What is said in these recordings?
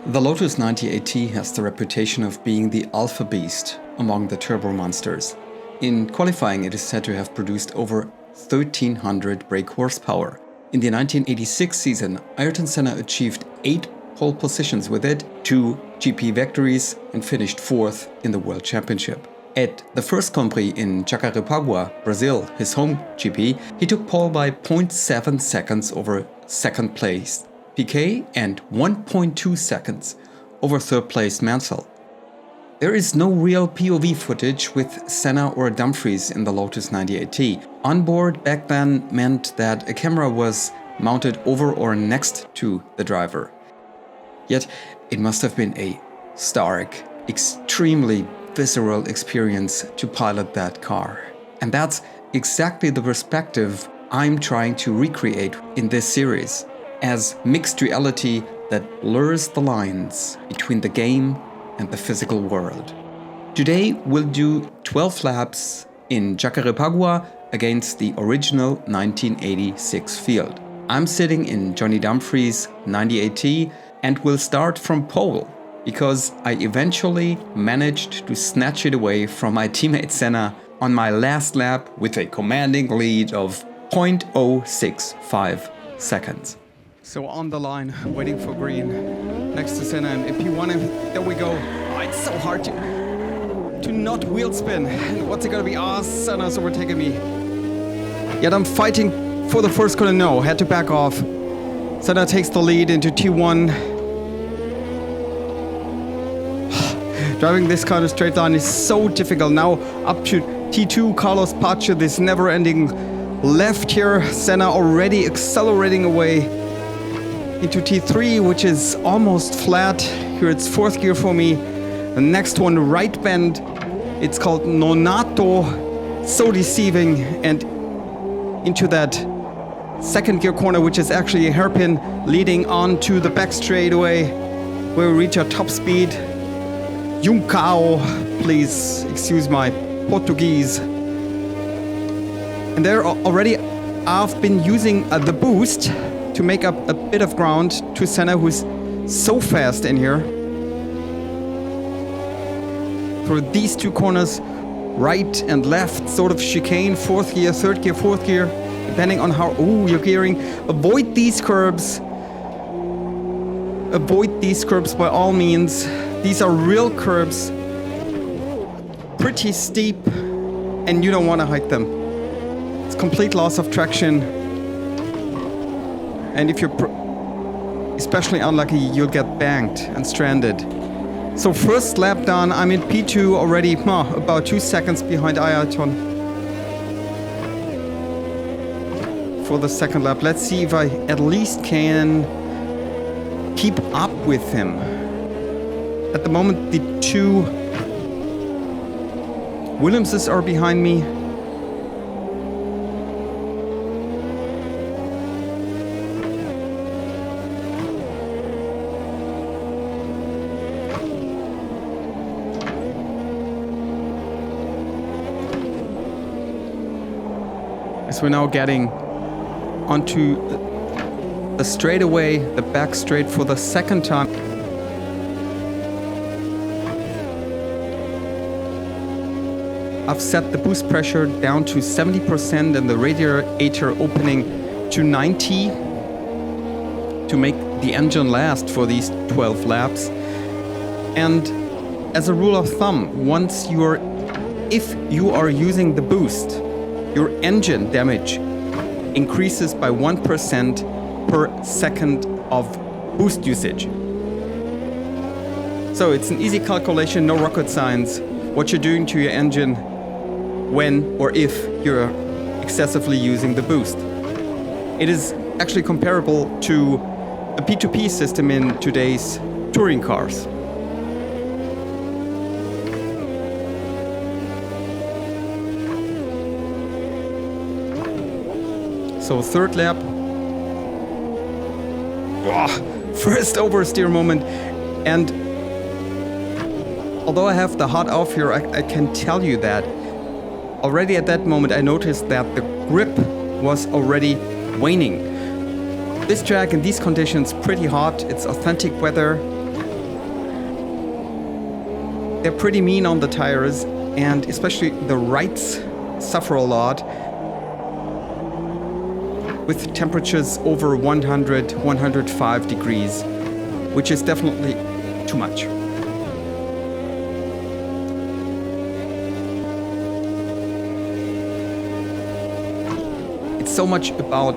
The Lotus 90AT has the reputation of being the alpha beast among the turbo monsters. In qualifying, it is said to have produced over 1,300 brake horsepower. In the 1986 season, Ayrton Senna achieved 8 pole positions with it, 2 GP victories, and finished 4th in the World Championship. At the first Grand Prix in Jacarepagua, Brazil, his home GP, he took pole by 0.7 seconds over second place Piquet and 1.2 seconds over third place Mansell. There is no real POV footage with Senna or Dumfries in the Lotus 90AT. Onboard back then meant that a camera was mounted over or next to the driver. Yet it must have been a stark, extremely visceral experience to pilot that car. And that's exactly the perspective I'm trying to recreate in this series, as mixed reality that blurs the lines between the game and the physical world. Today we'll do 12 laps in Jacarepagua against the original 1986 field. I'm sitting in Johnny Dumfries' 90AT and will start from pole, because I eventually managed to snatch it away from my teammate Senna on my last lap with a commanding lead of 0.065 seconds. So on the line, waiting for green, next to Senna and P1, and there we go. Oh, it's so hard to not wheel spin. And what's it gonna be? Ah, Senna's overtaking me. Yet I'm fighting for the first corner. No, had to back off. Senna takes the lead into T1. Driving this kind of straight line is so difficult. Now up to T2, Carlos Pache, this never-ending left here. Senna already accelerating away into T3, which is almost flat. Here it's fourth gear for me. The next one, right bend. It's called Nonato. So deceiving. And into that second gear corner, which is actually a hairpin, leading on to the back straightaway, where we reach our top speed. Juncao, please excuse my Portuguese. And there already I've been using the boost to make up a bit of ground to Senna, who's so fast in here. For these two corners, right and left, sort of chicane, fourth gear, third gear, fourth gear, depending on how you're gearing. Avoid these curbs. Avoid these curbs by all means. These are real curbs, pretty steep, and you don't want to hike them. It's complete loss of traction. And if you're especially unlucky, you'll get banked and stranded. So first lap done, I'm in P2 already, about 2 seconds behind Ayrton. For the second lap, let's see if I at least can keep up with him. At the moment, the two Williamses are behind me. As we're now getting onto the straightaway, the back straight for the second time. I've set the boost pressure down to 70% and the radiator opening to 90 to make the engine last for these 12 laps. And as a rule of thumb, if you are using the boost, your engine damage increases by 1% per second of boost usage. So it's an easy calculation, no rocket science, what you're doing to your engine when or if you're excessively using the boost. It is actually comparable to a P2P system in today's touring cars. So third lap. First oversteer moment. And although I have the hot off here, I can tell you that already at that moment I noticed that the grip was already waning. This track in these conditions pretty hot, it's authentic weather, they're pretty mean on the tires, and especially the rights suffer a lot with temperatures over 100, 105 degrees, which is definitely too much. It's so much about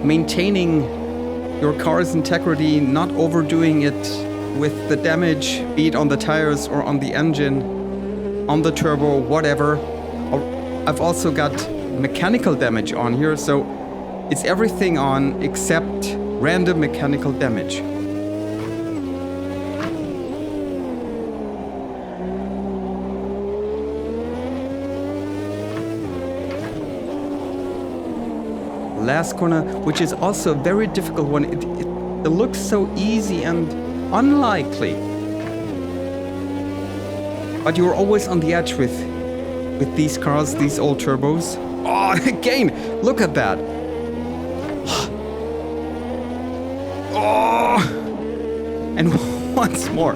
maintaining your car's integrity, not overdoing it with the damage, be it on the tires or on the engine, on the turbo, whatever. I've also got mechanical damage on here, so it's everything on except random mechanical damage. Last corner, which is also a very difficult one. It looks so easy and unlikely, but you're always on the edge with these cars, these old turbos. Oh, again, look at that. Oh, and once more,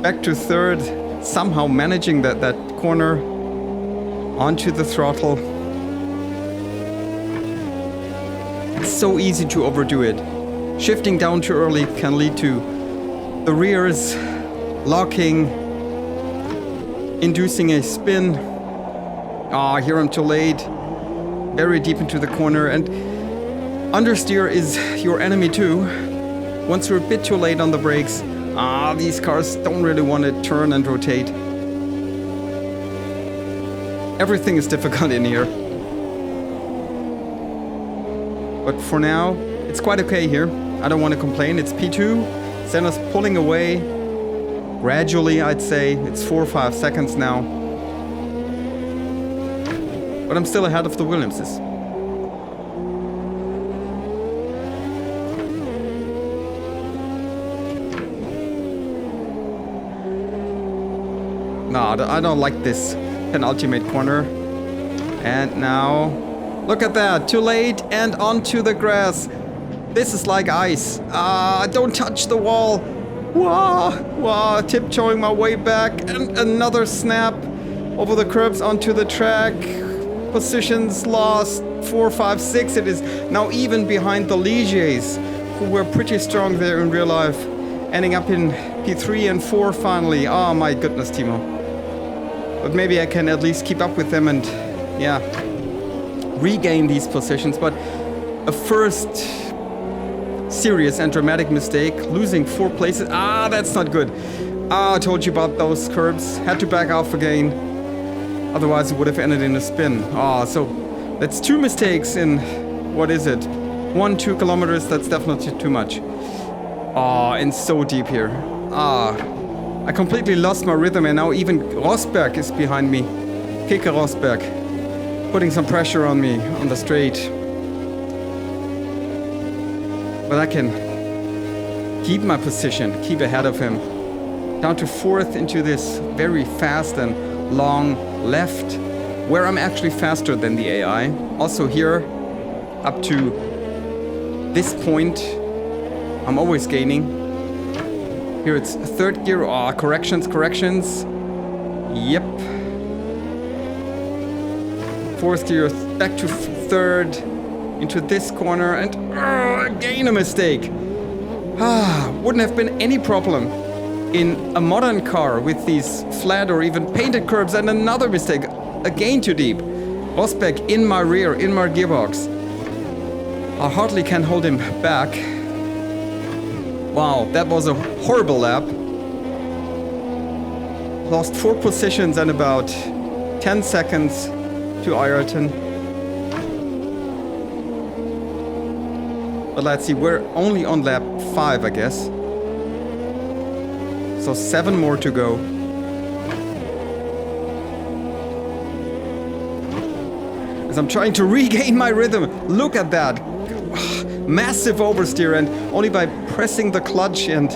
back to third, somehow managing that corner onto the throttle. It's so easy to overdo it. Shifting down too early can lead to the rears locking, inducing a spin. Ah, here I'm too late. Very deep into the corner, and understeer is your enemy too. Once you're a bit too late on the brakes, these cars don't really want to turn and rotate. Everything is difficult in here. But for now, it's quite okay here. I don't want to complain. It's P2. Senna's pulling away. Gradually, I'd say. It's 4 or 5 seconds now. But I'm still ahead of the Williamses. No, I don't like this penultimate corner. And now, look at that. Too late and onto the grass. This is like ice. Don't touch the wall. Wah, tiptoeing my way back. And another snap over the curbs onto the track. Positions lost. 4, 5, 6. It is now even behind the Ligiers, who were pretty strong there in real life. Ending up in P3 and 4 finally. Oh my goodness, Timo. But maybe I can at least keep up with them and, yeah, regain these positions. But a first serious and dramatic mistake, losing 4 places. That's not good. I told you about those curbs. Had to back off again. Otherwise it would have ended in a spin. So that's 2 mistakes in, what is it? 1-2 kilometers. That's definitely too much. And so deep here. I completely lost my rhythm, and now even Rosberg is behind me. Keke Rosberg, putting some pressure on me on the straight. But I can keep my position, keep ahead of him. Down to 4th into this very fast and long left, where I'm actually faster than the AI. Also here, up to this point, I'm always gaining. Here it's 3rd gear. Corrections. Yep. 4th gear, back to 3rd, into this corner, and again a mistake. Wouldn't have been any problem in a modern car with these flat or even painted curbs, and another mistake. Again too deep. Rosberg in my rear, in my gearbox. I hardly can hold him back. Wow, that was a horrible lap. Lost 4 positions and about 10 seconds to Ayrton. But let's see, we're only on lap 5, I guess. So 7 more to go. As I'm trying to regain my rhythm. Look at that. Massive oversteer, and only by pressing the clutch and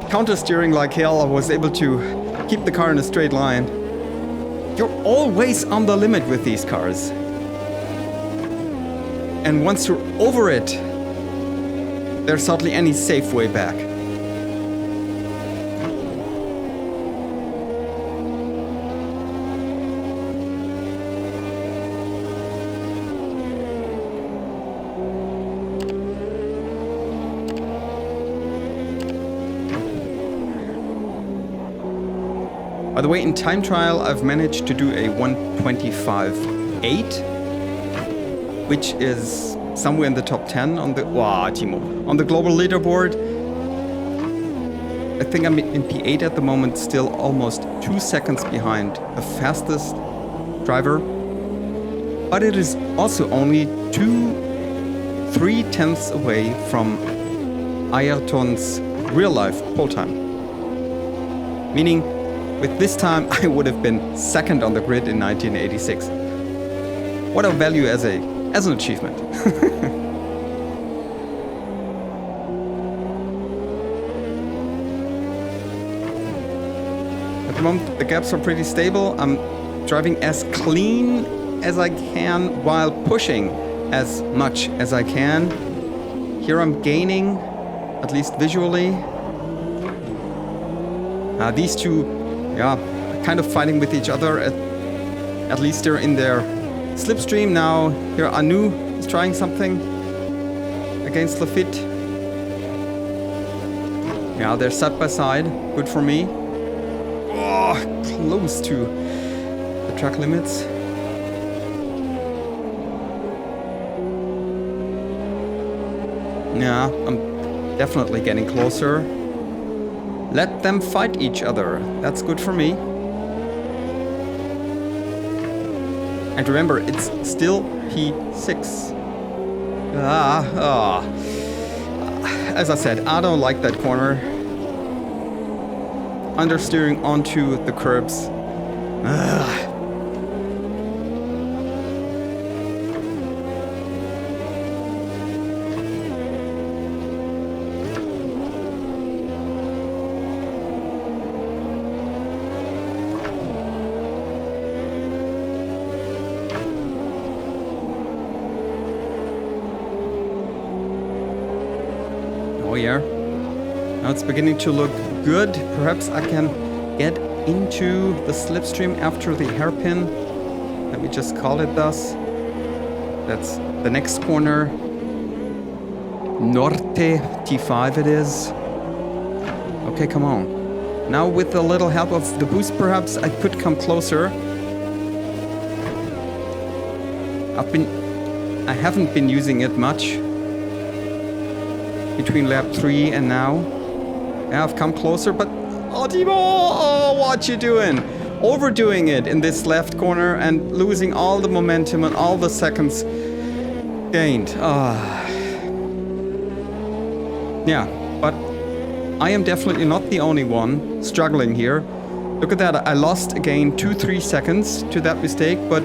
countersteering like hell I was able to keep the car in a straight line. You're always on the limit with these cars. And once you're over it, there's hardly any safe way back. By the way, in time trial, I've managed to do a 1:25.8, which is somewhere in the top 10 on the on the global leaderboard. I think I'm in P8 at the moment, still almost 2 seconds behind the fastest driver. But it is also only 3/10 away from Ayrton's real-life pole time. Meaning, with this time, I would have been second on the grid in 1986. What a value as an achievement. At the moment, the gaps are pretty stable. I'm driving as clean as I can while pushing as much as I can. Here I'm gaining, at least visually. These two, kind of fighting with each other. At least they're in their slipstream now. Here Anu is trying something against Lafitte. Yeah, they're side by side. Good for me. Oh, close to the track limits. Yeah, I'm definitely getting closer. Let them fight each other. That's good for me. And remember, it's still P6. As I said, I don't like that corner. Understeering onto the curbs. Oh yeah. Now it's beginning to look good. Perhaps I can get into the slipstream after the hairpin. Let me just call it thus. That's the next corner. Norte T5 it is. Okay, come on. Now with a little help of the boost, perhaps I could come closer. I haven't been using it much between lap 3 and now. Yeah, I've come closer, but Timo, oh, what you doing? Overdoing it in this left corner and losing all the momentum and all the seconds gained. Yeah, but I am definitely not the only one struggling here. Look at that, I lost again 2-3 seconds to that mistake, but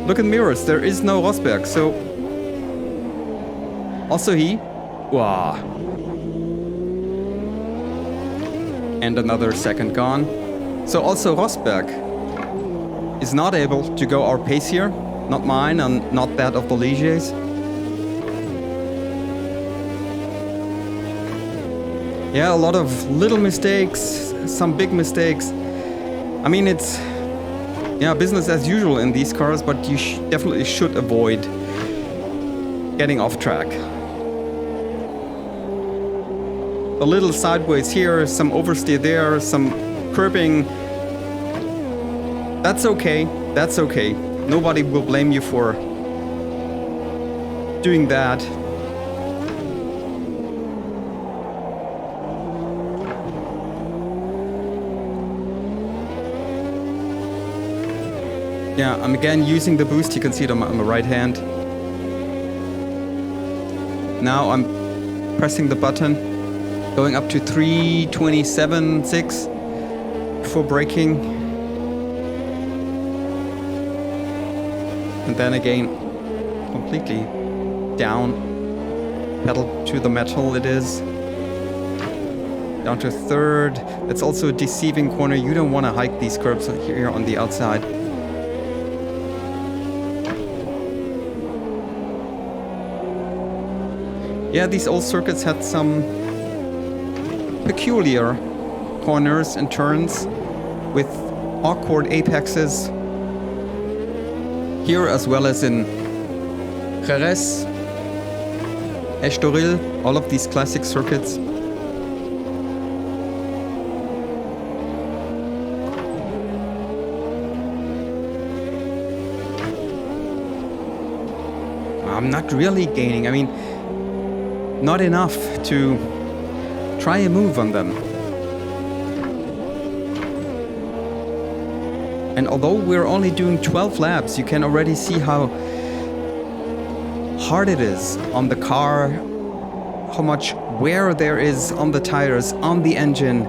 look at mirrors, there is no Rosberg, so also he. Wow. And another second gone. So also Rosberg is not able to go our pace here. Not mine and not that of the Ligiers. Yeah, a lot of little mistakes, some big mistakes. I mean, it's business as usual in these cars, but you definitely should avoid getting off track. A little sideways here, some oversteer there, some curbing. That's okay. That's okay. Nobody will blame you for doing that. Yeah, I'm again using the boost. You can see it on my right hand. Now I'm pressing the button, going up to 3:27.6 before braking. And then again, completely down, pedal to the metal it is. Down to third. That's also a deceiving corner. You don't want to hike these curbs here on the outside. Yeah, these old circuits had some peculiar corners and turns with awkward apexes. Here as well as in Jerez, Estoril, all of these classic circuits. I'm not really gaining. I mean, not enough to try a move on them. And although we're only doing 12 laps, you can already see how hard it is on the car, how much wear there is on the tires, on the engine.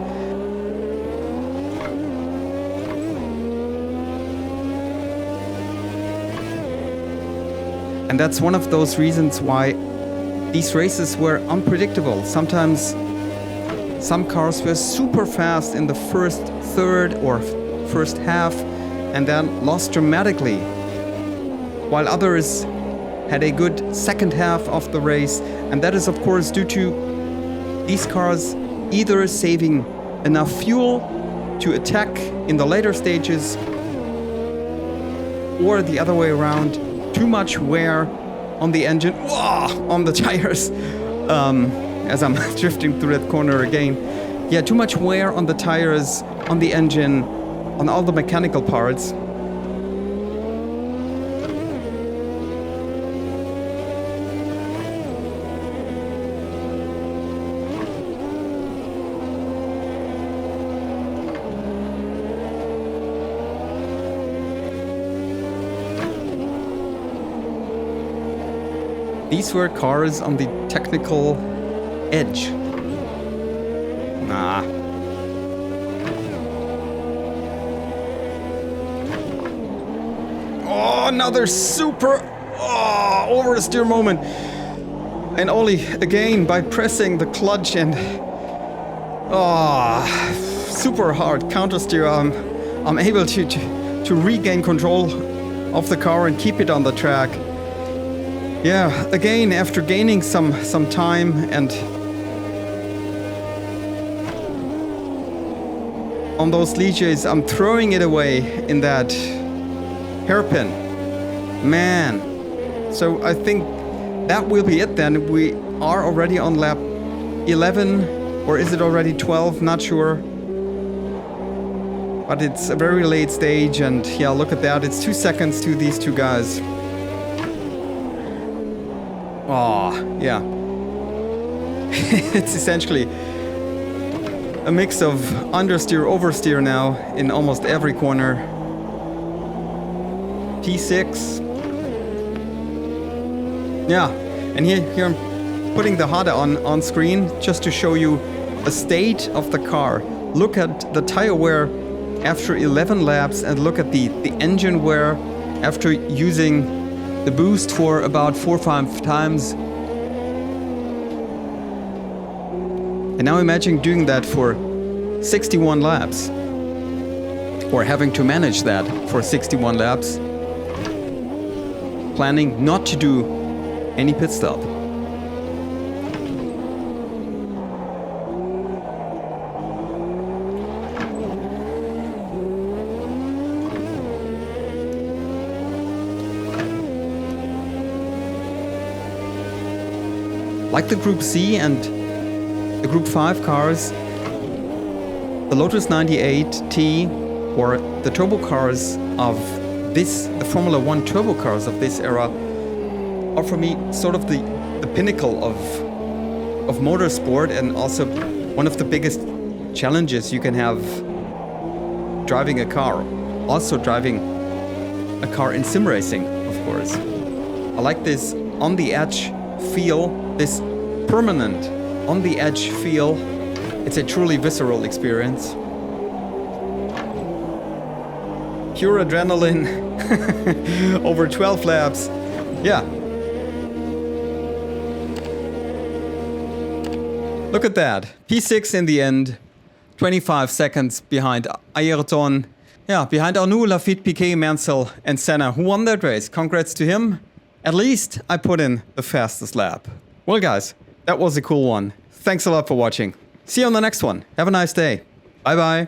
And that's one of those reasons why these races were unpredictable. Sometimes some cars were super fast in the first third or first half and then lost dramatically, while others had a good second half of the race. And that is of course due to these cars either saving enough fuel to attack in the later stages, or the other way around, too much wear on the engine, on the tires, as I'm drifting through that corner again. Yeah, too much wear on the tires, on the engine, on all the mechanical parts. These were cars on the technical edge. Nah. Oh, another super oversteer moment. And only again by pressing the clutch and super hard countersteer, I'm able to regain control of the car and keep it on the track. Yeah, again, after gaining some time and on those leashes, I'm throwing it away in that hairpin. Man. So I think that will be it then. We are already on lap 11, or is it already 12? Not sure. But it's a very late stage, and yeah, look at that. It's 2 seconds to these two guys. Yeah. It's essentially a mix of understeer, oversteer now in almost every corner. P6. Yeah, and here I'm putting the HUD on screen just to show you the state of the car. Look at the tire wear after 11 laps and look at the engine wear after using the boost for about 4 or 5 times. And now imagine doing that for 61 laps. Or having to manage that for 61 laps. Planning not to do any pit stop. Like the Group C and the Group 5 cars, the Lotus 98T or the turbo cars of this, the Formula 1 turbo cars of this era, are for me sort of the pinnacle of motorsport, and also one of the biggest challenges you can have driving a car. Also driving a car in sim racing, of course. I like this on the edge feel, this permanent on the edge feel. It's a truly visceral experience. Pure adrenaline over 12 laps. Yeah. Look at that. P6 in the end. 25 seconds behind Ayrton. Yeah, behind Arnoux, Lafitte, Piquet, Mansell and Senna, who won that race. Congrats to him. At least I put in the fastest lap. Well guys, that was a cool one. Thanks a lot for watching. See you on the next one. Have a nice day. Bye bye.